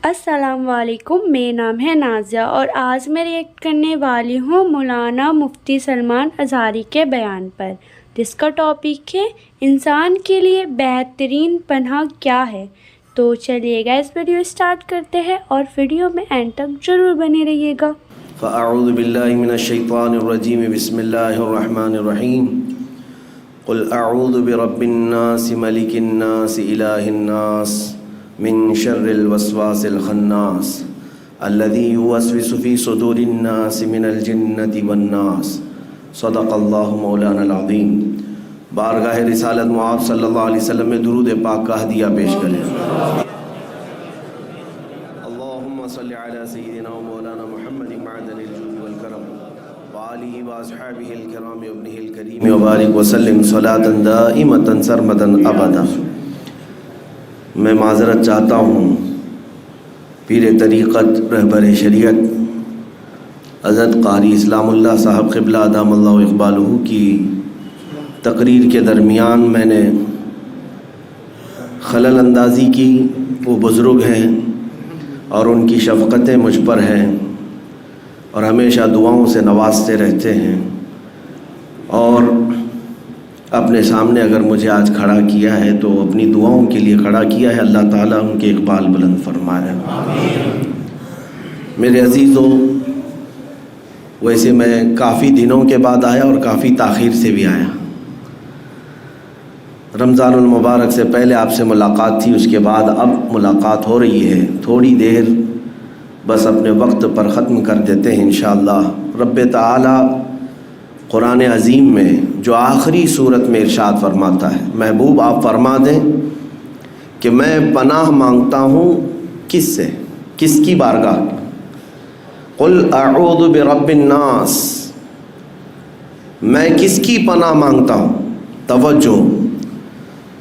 السلام علیکم، میرا نام ہے نازیہ اور آج میں ریئیکٹ کرنے والی ہوں مولانا مفتی سلمان اظہری کے بیان پر، جس کا ٹاپک ہے انسان کے لیے بہترین پناہ کیا ہے۔ تو چلیے گا اس ویڈیو اسٹارٹ کرتے ہیں اور ویڈیو میں اینڈ تک ضرور بنے رہیے گا۔ فاعوذ باللہ من الشیطان الرجیم، بسم اللہ الرحمن الرحیم۔ قل اعوذ برب الناس ملک الناس الہ الناس من شر الوسواس الخناس الذی یوسوس فی صدور الناس من الجنۃ والناس۔ صدق اللہ مولانا العظیم۔ بارگاہ رسالت معاذ صلی اللہ علیہ وسلم میں درود پاک کا ہدیہ پیش کریں۔ اللہم صلی علی سیدنا و مولانا محمد معدن الجود والکرم وآلہ واصحابہ الکرام وابنہ الکریم وبارک وسلم صلاۃ دائمۃ سرمدا ابدا۔ میں معذرت چاہتا ہوں پیر طریقت رہبر شریعت حضرت قاری اسلام اللہ صاحب قبلہ ادام اللہ اقبالہ کی تقریر کے درمیان میں نے خلل اندازی کی۔ وہ بزرگ ہیں اور ان کی شفقتیں مجھ پر ہیں اور ہمیشہ دعاؤں سے نوازتے رہتے ہیں، اور اپنے سامنے اگر مجھے آج کھڑا کیا ہے تو اپنی دعاؤں کے لیے کھڑا کیا ہے۔ اللہ تعالیٰ ان کے اقبال بلند فرمائے۔ میرے عزیزو، ویسے میں کافی دنوں کے بعد آیا اور کافی تاخیر سے بھی آیا۔ رمضان المبارک سے پہلے آپ سے ملاقات تھی، اس کے بعد اب ملاقات ہو رہی ہے۔ تھوڑی دیر بس اپنے وقت پر ختم کر دیتے ہیں انشاءاللہ۔ رب تعالیٰ قرآن عظیم میں جو آخری صورت میں ارشاد فرماتا ہے، محبوب آپ فرما دیں کہ میں پناہ مانگتا ہوں کس سے، کس کی بارگاہ؟ قل اعوذ برب الناس، میں کس کی پناہ مانگتا ہوں؟ توجہ،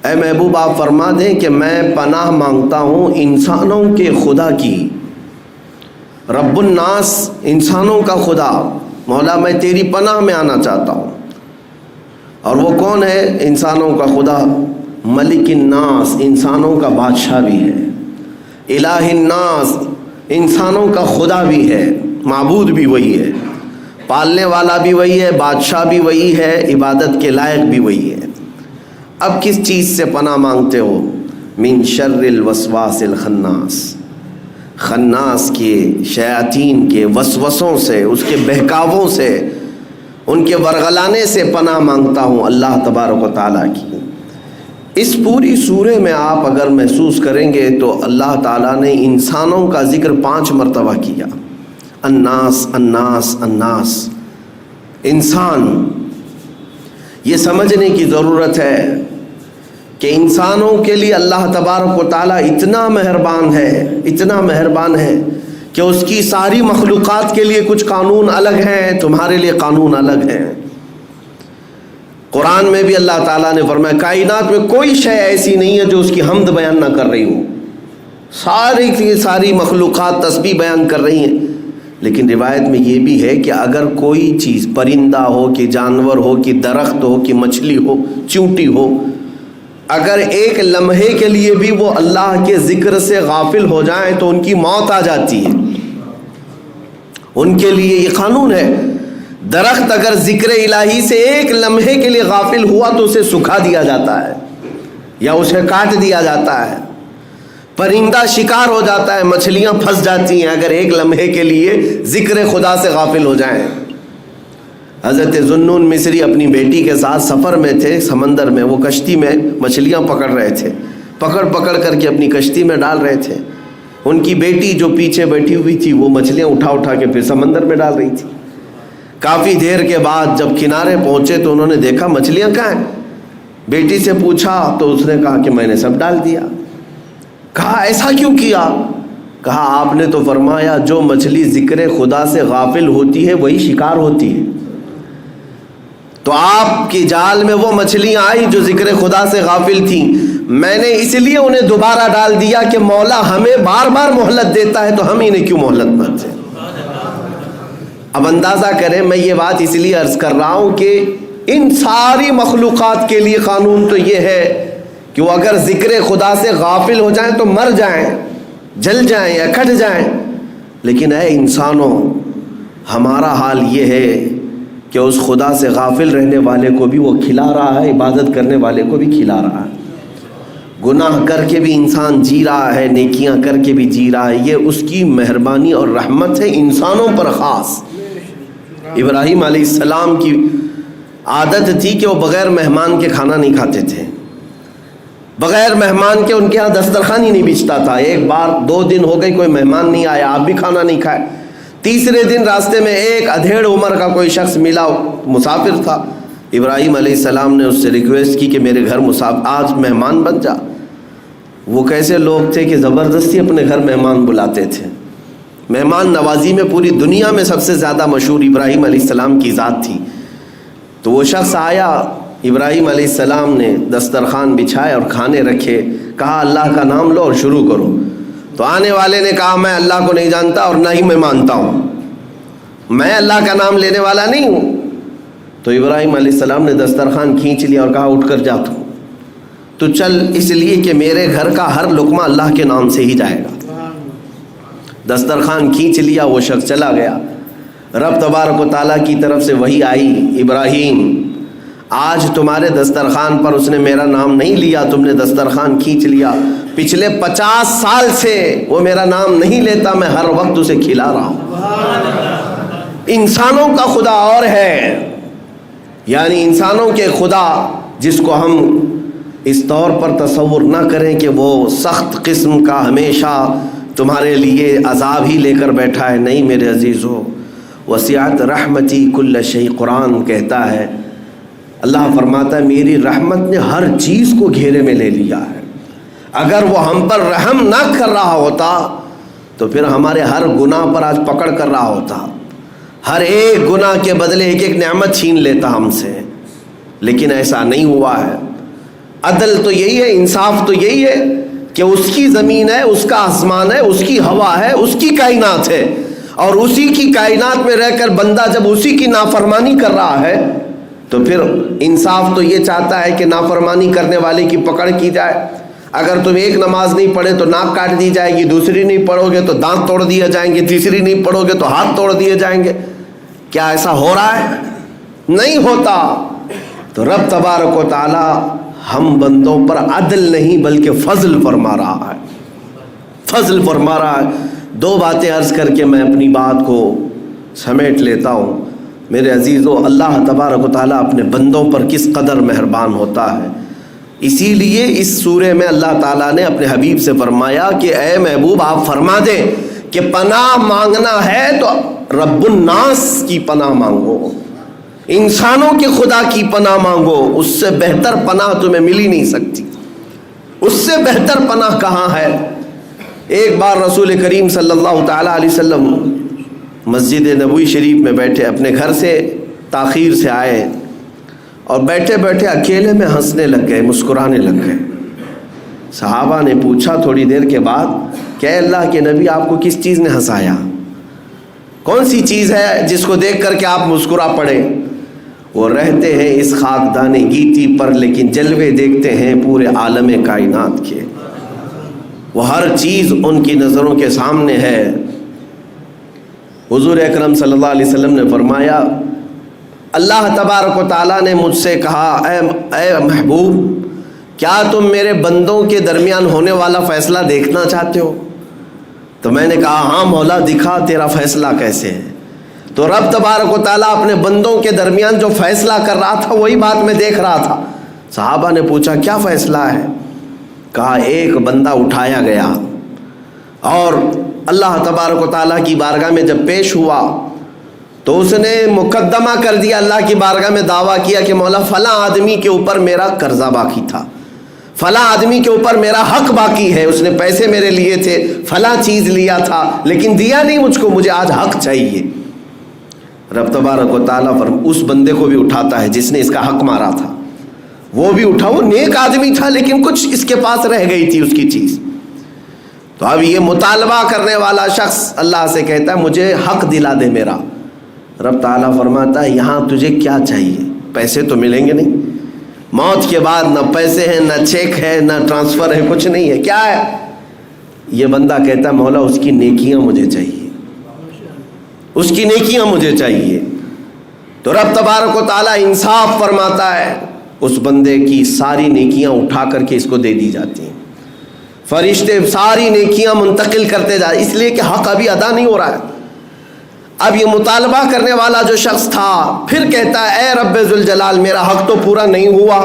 اے محبوب آپ فرما دیں کہ میں پناہ مانگتا ہوں انسانوں کے خدا کی۔ رب الناس، انسانوں کا خدا۔ مولا میں تیری پناہ میں آنا چاہتا ہوں۔ اور وہ کون ہے؟ انسانوں کا خدا۔ ملک الناس، انسانوں کا بادشاہ بھی ہے۔ الہ الناس، انسانوں کا خدا بھی ہے، معبود بھی وہی ہے، پالنے والا بھی وہی ہے، بادشاہ بھی وہی ہے، عبادت کے لائق بھی وہی ہے۔ اب کس چیز سے پناہ مانگتے ہو؟ من شر الوسواس الخناس، خناس کے، شیاطین کے وسوسوں سے، اس کے بہکاووں سے، ان کے ورغلانے سے پناہ مانگتا ہوں اللہ تبارک و تعالیٰ کی۔ اس پوری سورہ میں آپ اگر محسوس کریں گے تو اللہ تعالیٰ نے انسانوں کا ذکر 5 مرتبہ کیا۔ الناس الناس الناس، انسان۔ یہ سمجھنے کی ضرورت ہے کہ انسانوں کے لیے اللہ تبارک و تعالیٰ اتنا مہربان ہے، اتنا مہربان ہے کہ اس کی ساری مخلوقات کے لیے کچھ قانون الگ ہیں، تمہارے لیے قانون الگ ہیں۔ قرآن میں بھی اللہ تعالیٰ نے فرمایا کائنات میں کوئی شے ایسی نہیں ہے جو اس کی حمد بیان نہ کر رہی ہو۔ ساری کی ساری مخلوقات تسبیح بیان کر رہی ہیں، لیکن روایت میں یہ بھی ہے کہ اگر کوئی چیز، پرندہ ہو کہ جانور ہو کہ درخت ہو کہ مچھلی ہو، چونٹی ہو، اگر ایک لمحے کے لیے بھی وہ اللہ کے ذکر سے غافل ہو جائیں تو ان کی موت آ جاتی ہے۔ ان کے لیے یہ قانون ہے۔ درخت اگر ذکر الہی سے ایک لمحے کے لیے غافل ہوا تو اسے سکھا دیا جاتا ہے یا اسے کاٹ دیا جاتا ہے۔ پرندہ شکار ہو جاتا ہے، مچھلیاں پھنس جاتی ہیں اگر ایک لمحے کے لیے ذکر خدا سے غافل ہو جائیں۔ حضرت ذوالنون مصری اپنی بیٹی کے ساتھ سفر میں تھے، سمندر میں، وہ کشتی میں مچھلیاں پکڑ رہے تھے، پکڑ کر کے اپنی کشتی میں ڈال رہے تھے۔ ان کی بیٹی جو پیچھے بیٹھی ہوئی تھی وہ مچھلیاں اٹھا کے پھر سمندر میں ڈال رہی تھی۔ کافی دیر کے بعد جب کنارے پہنچے تو انہوں نے دیکھا مچھلیاں کہاں ہیں۔ بیٹی سے پوچھا تو اس نے کہا کہ میں نے سب ڈال دیا۔ کہا ایسا کیوں کیا؟ کہا آپ نے تو فرمایا جو مچھلی ذکر خدا سے غافل ہوتی ہے وہی شکار ہوتی ہے، تو آپ کی جال میں وہ مچھلیاں آئی جو ذکر خدا سے غافل تھیں، میں نے اس لیے انہیں دوبارہ ڈال دیا کہ مولا ہمیں بار بار مہلت دیتا ہے تو ہم انہیں کیوں مہلت نہ دیں۔ اب اندازہ کریں، میں یہ بات اس لیے عرض کر رہا ہوں کہ ان ساری مخلوقات کے لیے قانون تو یہ ہے کہ وہ اگر ذکر خدا سے غافل ہو جائیں تو مر جائیں، جل جائیں یا کٹ جائیں. لیکن اے انسانوں، ہمارا حال یہ ہے کہ اس خدا سے غافل رہنے والے کو بھی وہ کھلا رہا ہے، عبادت کرنے والے کو بھی کھلا رہا ہے. گناہ کر کے بھی انسان جی رہا ہے، نیکیاں کر کے بھی جی رہا ہے. یہ اس کی مہربانی اور رحمت ہے انسانوں پر خاص. ابراہیم علیہ السلام کی عادت تھی کہ وہ بغیر مہمان کے کھانا نہیں کھاتے تھے. بغیر مہمان کے ان کے ہاں دسترخوان ہی نہیں بچھتا تھا. ایک بار 2 دن ہو گئے کوئی مہمان نہیں آیا، آپ بھی کھانا نہیں کھائے. تیسرے دن راستے میں ایک ادھیڑ عمر کا کوئی شخص ملا، مسافر تھا. ابراہیم علیہ السلام نے اس سے ریکویسٹ کی کہ میرے گھر آج مہمان بن جا. وہ کیسے لوگ تھے کہ زبردستی اپنے گھر مہمان بلاتے تھے. مہمان نوازی میں پوری دنیا میں سب سے زیادہ مشہور ابراہیم علیہ السلام کی ذات تھی. تو وہ شخص آیا، ابراہیم علیہ السلام نے دسترخوان بچھائے اور کھانے رکھے. کہا اللہ کا نام لو اور شروع کرو. تو آنے والے نے کہا میں اللہ کو نہیں جانتا اور نہ ہی میں مانتا ہوں، میں اللہ کا نام لینے والا نہیں ہوں. تو ابراہیم علیہ السلام نے دسترخوان کھینچ لیا اور کہا اٹھ کر جا تو چل، اس لیے کہ میرے گھر کا ہر لقمہ اللہ کے نام سے ہی جائے گا. دسترخوان کھینچ لیا، وہ شخص چلا گیا. رب تبارک و تعالیٰ کی طرف سے وحی آئی، ابراہیم آج تمہارے دسترخوان پر اس نے میرا نام نہیں لیا، تم نے دسترخوان کھینچ لیا. پچھلے 50 سال سے وہ میرا نام نہیں لیتا، میں ہر وقت اسے کھلا رہا ہوں. انسانوں کا خدا اور ہے، یعنی انسانوں کے خدا جس کو ہم اس طور پر تصور نہ کریں کہ وہ سخت قسم کا ہمیشہ تمہارے لیے عذاب ہی لے کر بیٹھا ہے. نہیں میرے عزیزو، وسعت رحمتی کل شیء. قرآن کہتا ہے، اللہ فرماتا ہے میری رحمت نے ہر چیز کو گھیرے میں لے لیا ہے. اگر وہ ہم پر رحم نہ کر رہا ہوتا تو پھر ہمارے ہر گناہ پر آج پکڑ کر رہا ہوتا، ہر ایک گناہ کے بدلے ایک ایک نعمت چھین لیتا ہم سے. لیکن ایسا نہیں ہوا ہے. عدل تو یہی ہے، انصاف تو یہی ہے کہ اس کی زمین ہے، اس کا آسمان ہے، اس کی ہوا ہے، اس کی کائنات ہے، اور اسی کی کائنات میں رہ کر بندہ جب اسی کی نافرمانی کر رہا ہے تو پھر انصاف تو یہ چاہتا ہے کہ نافرمانی کرنے والے کی پکڑ کی جائے. اگر تم ایک نماز نہیں پڑھے تو ناک کاٹ دی جائے گی، دوسری نہیں پڑھو گے تو دانت توڑ دیے جائیں گے، تیسری نہیں پڑھو گے تو ہاتھ توڑ دیے جائیں گے. کیا ایسا ہو رہا ہے؟ نہیں ہوتا. تو رب تبارک و تعالی ہم بندوں پر عدل نہیں بلکہ فضل فرما رہا ہے، فضل فرما رہا ہے. 2 باتیں عرض کر کے میں اپنی بات کو سمیٹ لیتا ہوں. میرے عزیزو، اللہ تبارک و تعالیٰ اپنے بندوں پر کس قدر مہربان ہوتا ہے. اسی لیے اس سورہ میں اللہ تعالیٰ نے اپنے حبیب سے فرمایا کہ اے محبوب آپ فرما دیں کہ پناہ مانگنا ہے تو رب الناس کی پناہ مانگو، انسانوں کے خدا کی پناہ مانگو. اس سے بہتر پناہ تمہیں مل ہی نہیں سکتی. اس سے بہتر پناہ کہاں ہے؟ ایک بار رسول کریم صلی اللہ تعالیٰ علیہ وسلم مسجد نبوی شریف میں بیٹھے، اپنے گھر سے تاخیر سے آئے اور بیٹھے بیٹھے اکیلے میں ہنسنے لگ گئے، مسکرانے لگ گئے. صحابہ نے پوچھا تھوڑی دیر کے بعد کہ اے اللہ کے نبی آپ کو کس چیز نے ہنسایا؟ کون سی چیز ہے جس کو دیکھ کر کے آپ مسکرا پڑے؟ وہ رہتے ہیں اس خاکدان گیتی پر لیکن جلوے دیکھتے ہیں پورے عالم کائنات کے. وہ ہر چیز ان کی نظروں کے سامنے ہے. حضور اکرم صلی اللہ علیہ وسلم نے فرمایا اللہ تبارک و تعالیٰ نے مجھ سے کہا اے محبوب کیا تم میرے بندوں کے درمیان ہونے والا فیصلہ دیکھنا چاہتے ہو؟ تو میں نے کہا ہاں مولا دکھا تیرا فیصلہ کیسے ہے. تو رب تبارک و تعالیٰ اپنے بندوں کے درمیان جو فیصلہ کر رہا تھا وہی بات میں دیکھ رہا تھا. صحابہ نے پوچھا کیا فیصلہ ہے؟ کہا ایک بندہ اٹھایا گیا اور اللہ تبارک و تعالیٰ کی بارگاہ میں جب پیش ہوا تو اس نے مقدمہ کر دیا، اللہ کی بارگاہ میں دعویٰ کیا کہ مولا فلاں آدمی کے اوپر میرا قرضہ باقی تھا، فلاں آدمی کے اوپر میرا حق باقی ہے، اس نے پیسے میرے لیے تھے، فلاں چیز لیا تھا لیکن دیا نہیں مجھ کو، مجھے آج حق چاہیے. رب تبارک و تعالیٰ اس بندے کو بھی اٹھاتا ہے جس نے اس کا حق مارا تھا. وہ بھی اٹھا، وہ نیک آدمی تھا لیکن کچھ اس کے پاس رہ گئی تھی اس کی چیز. تو اب یہ مطالبہ کرنے والا شخص اللہ سے کہتا ہے مجھے حق دلا دے میرا. رب تعالیٰ فرماتا ہے یہاں تجھے کیا چاہیے؟ پیسے تو ملیں گے نہیں، موت کے بعد نہ پیسے ہیں نہ چیک ہے نہ ٹرانسفر ہے، کچھ نہیں ہے. کیا ہے؟ یہ بندہ کہتا ہے مولا اس کی نیکیاں مجھے چاہیے، اس کی نیکیاں مجھے چاہیے. تو رب تبارک و تعالیٰ انصاف فرماتا ہے، اس بندے کی ساری نیکیاں اٹھا کر کے اس کو دے دی جاتی ہیں. فرشتے ساری نیکیاں منتقل کرتے جا، اس لیے کہ حق ابھی ادا نہیں ہو رہا ہے. اب یہ مطالبہ کرنے والا جو شخص تھا پھر کہتا ہے اے رب ذوالجلال میرا حق تو پورا نہیں ہوا،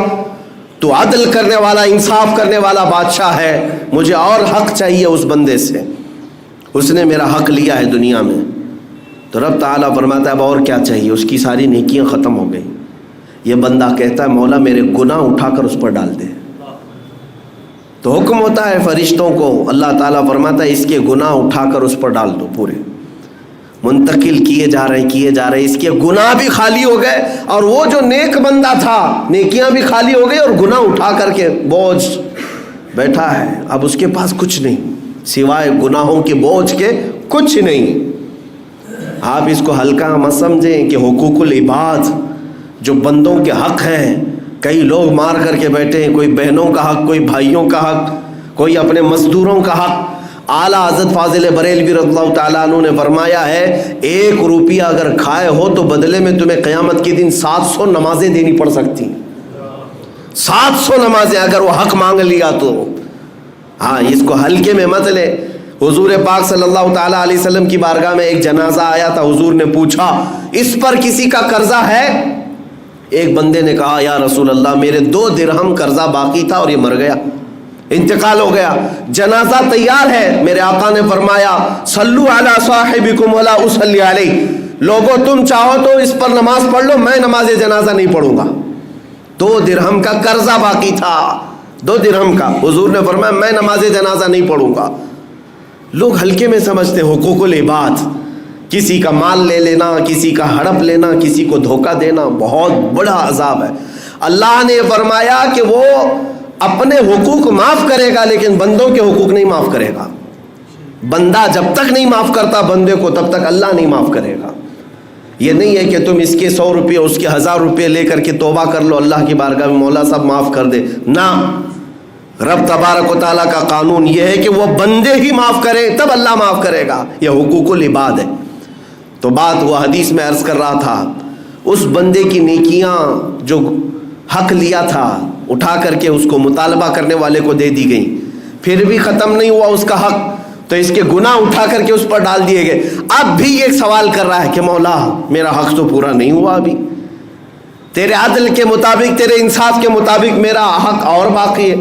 تو عدل کرنے والا انصاف کرنے والا بادشاہ ہے، مجھے اور حق چاہیے اس بندے سے، اس نے میرا حق لیا ہے دنیا میں. تو رب تعالیٰ فرماتا ہے اب اور کیا چاہیے، اس کی ساری نیکیاں ختم ہو گئی. یہ بندہ کہتا ہے مولا میرے گناہ اٹھا کر اس پر ڈال دے. تو حکم ہوتا ہے فرشتوں کو، اللہ تعالیٰ فرماتا ہے اس کے گناہ اٹھا کر اس پر ڈال دو. پورے منتقل کیے جا رہے ہیں، اس کے گناہ بھی خالی ہو گئے، اور وہ جو نیک بندہ تھا نیکیاں بھی خالی ہو گئی، اور گناہ اٹھا کر کے بوجھ بیٹھا ہے. اب اس کے پاس کچھ نہیں سوائے گناہوں کے بوجھ کے، کچھ نہیں. آپ اس کو ہلکا مت سمجھیں کہ حقوق العباد جو بندوں کے حق ہیں کئی لوگ مار کر کے بیٹھے ہیں، کوئی بہنوں کا حق، کوئی بھائیوں کا حق، کوئی اپنے مزدوروں کا حق. اعلیٰ حضرت فاضل بریلوی رضی اللہ تعالیٰ عنہ نے فرمایا ہے 1 روپیہ اگر کھائے ہو تو بدلے میں تمہیں قیامت کے دن 700 نمازیں دینی پڑ سکتی. 700 نمازیں اگر وہ حق مانگ لیا تو. ہاں اس کو ہلکے میں مت لے. حضور پاک صلی اللہ تعالیٰ علیہ وسلم کی بارگاہ میں ایک جنازہ آیا تھا. حضور نے پوچھا اس پر کسی کا قرضہ ہے؟ ایک بندے نے کہا یا رسول اللہ میرے 2 درہم قرضہ باقی تھا اور یہ مر گیا، انتقال ہو گیا. جنازہ تیار ہے، میرے آقا نے فرمایا صلو علی صاحبکم ولا اصلی علیہ، لوگوں تم چاہو تو اس پر نماز پڑھ لو، میں نماز جنازہ نہیں پڑھوں گا. 2 درہم کا قرضہ باقی تھا، 2 درہم کا. حضور نے فرمایا میں نماز جنازہ نہیں پڑھوں گا. لوگ ہلکے میں سمجھتے حقوق العباد، کسی کا مال لے لینا، کسی کا ہڑپ لینا، کسی کو دھوکہ دینا بہت بڑا عذاب ہے. اللہ نے فرمایا کہ وہ اپنے حقوق معاف کرے گا لیکن بندوں کے حقوق نہیں معاف کرے گا. بندہ جب تک نہیں معاف کرتا بندے کو تب تک اللہ نہیں معاف کرے گا. یہ نہیں ہے کہ تم اس کے 100 روپے اس کے 1000 روپے لے کر کے توبہ کر لو اللہ کی بارگاہ میں مولا صاحب معاف کر دے، نہ. رب تبارک و تعالیٰ کا قانون یہ ہے کہ وہ بندے ہی معاف کریں تب اللہ معاف کرے گا. یہ حقوق العباد ہے. تو بات وہ حدیث میں عرض کر رہا تھا، اس بندے کی نیکیاں جو حق لیا تھا اٹھا کر کے اس کو مطالبہ کرنے والے کو دے دی گئی، پھر بھی ختم نہیں ہوا اس کا حق، تو اس کے گناہ اٹھا کر کے اس پر ڈال دیے گئے. اب بھی یہ سوال کر رہا ہے کہ مولا میرا حق تو پورا نہیں ہوا، ابھی تیرے عدل کے مطابق تیرے انصاف کے مطابق میرا حق اور باقی ہے.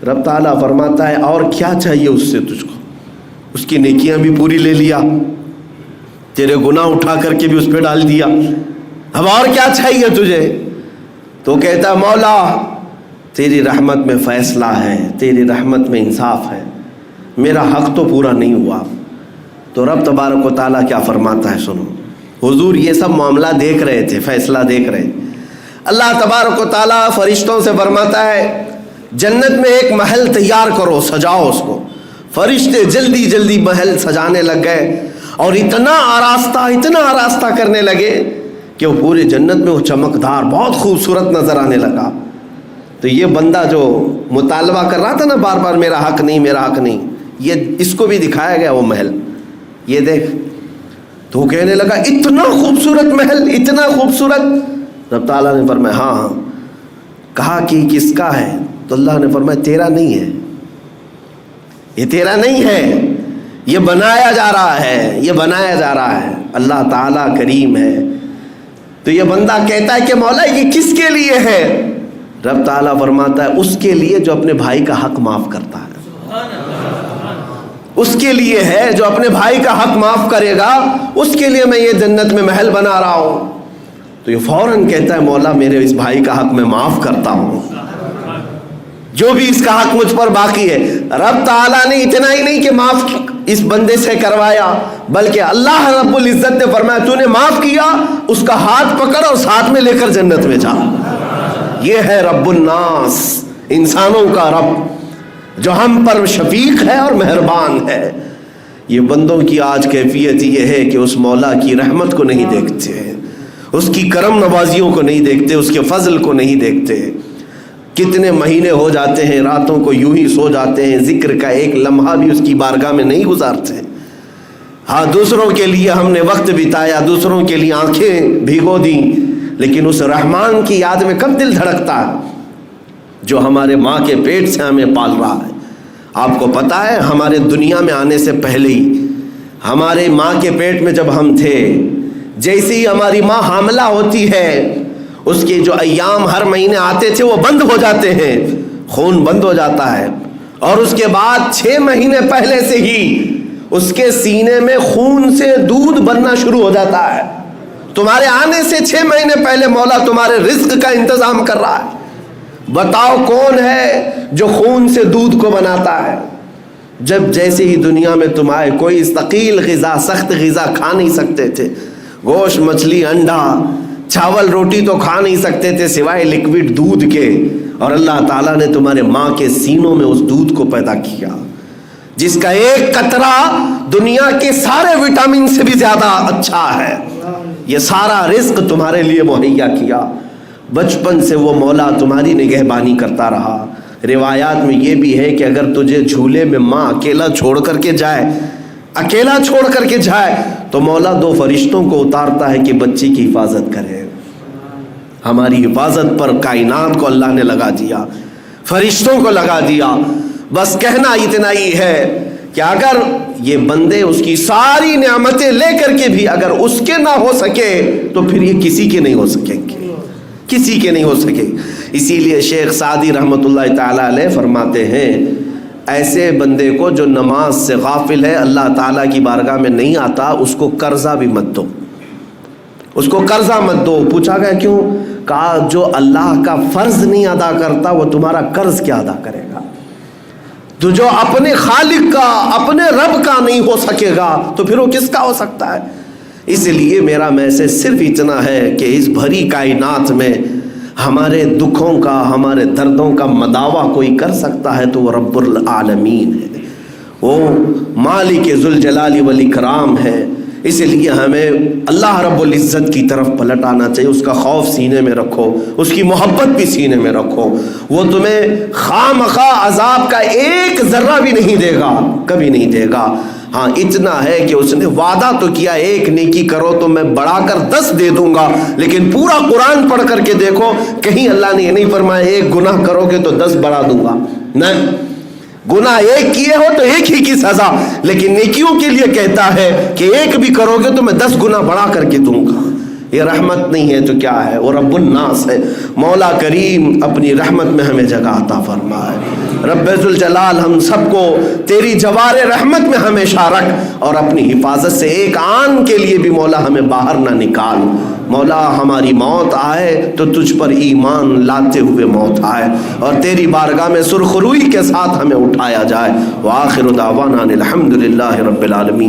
رب تعالیٰ فرماتا ہے اور کیا چاہیے اس سے تجھ کو، اس کی نیکیاں بھی پوری لے لیا، تیرے گناہ اٹھا کر کے بھی اس پہ ڈال دیا، اب اور کیا چاہیے تجھے؟ تو کہتا ہے مولا تیری رحمت میں فیصلہ ہے، تیری رحمت میں انصاف ہے، میرا حق تو پورا نہیں ہوا. تو رب تبارک و تعالیٰ کیا فرماتا ہے سنو. حضور یہ سب معاملہ دیکھ رہے تھے، فیصلہ دیکھ رہے. اللہ تبارک و تعالیٰ فرشتوں سے فرماتا ہے جنت میں ایک محل تیار کرو، سجاؤ اس کو. فرشتے جلدی جلدی محل سجانے لگ گئے اور اتنا آراستہ کرنے لگے کہ وہ پورے جنت میں وہ چمکدار بہت خوبصورت نظر آنے لگا. تو یہ بندہ جو مطالبہ کر رہا تھا نا بار بار میرا حق نہیں میرا حق نہیں، یہ اس کو بھی دکھایا گیا وہ محل، یہ دیکھ. تو وہ کہنے لگا اتنا خوبصورت محل، اتنا خوبصورت. رب تعالیٰ نے فرمایا ہاں. کہا کہ کس کا ہے؟ تو اللہ نے فرمایا تیرا نہیں ہے، یہ تیرا نہیں ہے، یہ بنایا جا رہا ہے، یہ بنایا جا رہا ہے. اللہ تعالیٰ کریم ہے. تو یہ بندہ کہتا ہے کہ مولا یہ کس کے لیے ہے؟ رب تعالیٰ فرماتا ہے اس کے لیے جو اپنے بھائی کا حق معاف کرتا ہے، اس کے لیے ہے جو اپنے بھائی کا حق معاف کرے گا، اس کے لیے میں یہ جنت میں محل بنا رہا ہوں. تو یہ فوراً کہتا ہے مولا میرے اس بھائی کا حق میں معاف کرتا ہوں، جو بھی اس کا حق مجھ پر باقی ہے. رب تعالیٰ نے اتنا ہی نہیں کہ معاف اس بندے سے کروایا، بلکہ اللہ رب العزت نے فرمایا تو نے معاف کیا، اس کا ہاتھ پکڑ اور ساتھ میں لے کر جنت میں جا. یہ ہے رب الناس، انسانوں کا رب جو ہم پر شفیق ہے اور مہربان ہے. یہ بندوں کی آج کیفیت یہ ہے کہ اس مولا کی رحمت کو نہیں دیکھتے، اس کی کرم نوازیوں کو نہیں دیکھتے، اس کے فضل کو نہیں دیکھتے. کتنے مہینے ہو جاتے ہیں راتوں کو یوں ہی سو جاتے ہیں, ذکر کا ایک لمحہ بھی اس کی بارگاہ میں نہیں گزارتے. ہاں دوسروں کے لیے ہم نے وقت بتایا, دوسروں کے لیے آنکھیں بھگو دیں, لیکن اس رحمان کی یاد میں کب دل دھڑکتا ہے جو ہمارے ماں کے پیٹ سے ہمیں پال رہا ہے. آپ کو پتا ہے ہمارے دنیا میں آنے سے پہلے ہی ہمارے ماں کے پیٹ میں جب ہم تھے, جیسے ہی ہماری ماں حاملہ ہوتی ہے اس کے جو ایام ہر مہینے آتے تھے وہ بند ہو جاتے ہیں, خون بند ہو جاتا ہے, اور اس کے بعد 6 مہینے پہلے سے ہی اس کے سینے میں خون سے دودھ بننا شروع ہو جاتا ہے. تمہارے آنے سے 6 مہینے پہلے مولا تمہارے رزق کا انتظام کر رہا ہے. بتاؤ کون ہے جو خون سے دودھ کو بناتا ہے؟ جب جیسے ہی دنیا میں تم آئے, کوئی ثقیل غذا سخت غذا کھا نہیں سکتے تھے, گوشت مچھلی انڈا چاول روٹی تو کھا نہیں سکتے تھے سوائے لکوڈ دودھ کے, اور اللہ تعالیٰ نے تمہارے ماں کے سینوں میں اس دودھ کو پیدا کیا جس کا ایک قطرہ دنیا کے سارے وٹامن سے بھی زیادہ اچھا ہے. یہ سارا رزق تمہارے لیے مہیا کیا. بچپن سے وہ مولا تمہاری نگہبانی کرتا رہا. روایات میں یہ بھی ہے کہ اگر تجھے جھولے میں ماں اکیلا چھوڑ کر کے جائے تو مولا 2 فرشتوں کو اتارتا ہے کہ بچی کی حفاظت کرے. ہماری حفاظت پر کائنات کو اللہ نے لگا دیا, فرشتوں کو لگا دیا. بس کہنا اتنا ہی ہے کہ اگر یہ بندے اس کی ساری نعمتیں لے کر کے بھی اگر اس کے نہ ہو سکے تو پھر یہ کسی کے نہیں ہو سکیں گے, کسی کے نہیں ہو سکے. اسی لیے شیخ سعدی رحمۃ اللہ تعالیٰ علیہ فرماتے ہیں ایسے بندے کو جو نماز سے غافل ہے, اللہ تعالیٰ کی بارگاہ میں نہیں آتا, اس کو قرضہ بھی مت دو, اس کو قرضہ مت دو. پوچھا گیا کیوں؟ کہا جو اللہ کا فرض نہیں ادا کرتا وہ تمہارا قرض کیا ادا کرے گا. تو جو اپنے خالق کا اپنے رب کا نہیں ہو سکے گا تو پھر وہ کس کا ہو سکتا ہے؟ اس لیے میرا میسج صرف اتنا ہے کہ اس بھری کائنات میں ہمارے دکھوں کا ہمارے دردوں کا مداوع کوئی کر سکتا ہے تو وہ رب العالمین ہے, وہ مالک ذوالجلال والاکرام ہے. اس لیے ہمیں اللہ رب العزت کی طرف پلٹ آنا چاہیے, اس کا خوف سینے میں رکھو, اس کی محبت بھی سینے میں رکھو. وہ تمہیں خواہ عذاب کا ایک ذرہ بھی نہیں دے گا, کبھی نہیں دے گا. ہاں اتنا ہے کہ اس نے وعدہ تو کیا ایک نیکی کرو تو میں بڑھا کر 10 دے دوں گا, لیکن پورا قرآن پڑھ کر کے دیکھو کہیں اللہ نے یہ نہیں فرمایا ایک گناہ کرو گے تو 10 بڑھا دوں گا. نہیں, گناہ ایک کیے ہو تو ایک ہی کی سزا, لیکن نیکیوں کے لیے کہتا ہے کہ ایک بھی کرو گے تو میں 10 گنا بڑھا کر کے دوں گا. یہ رحمت نہیں ہے تو کیا ہے؟ وہ رب الناس ہے. مولا کریم اپنی رحمت میں ہمیں جگہ عطا فرمائے. رب ذوالجلال ہم سب کو تیری جوار رحمت میں ہمیشہ رکھ, اور اپنی حفاظت سے ایک آن کے لیے بھی مولا ہمیں باہر نہ نکال. مولا ہماری موت آئے تو تجھ پر ایمان لاتے ہوئے موت آئے, اور تیری بارگاہ میں سرخروئی کے ساتھ ہمیں اٹھایا جائے. وآخر دعوانا الحمدللہ رب العالمین.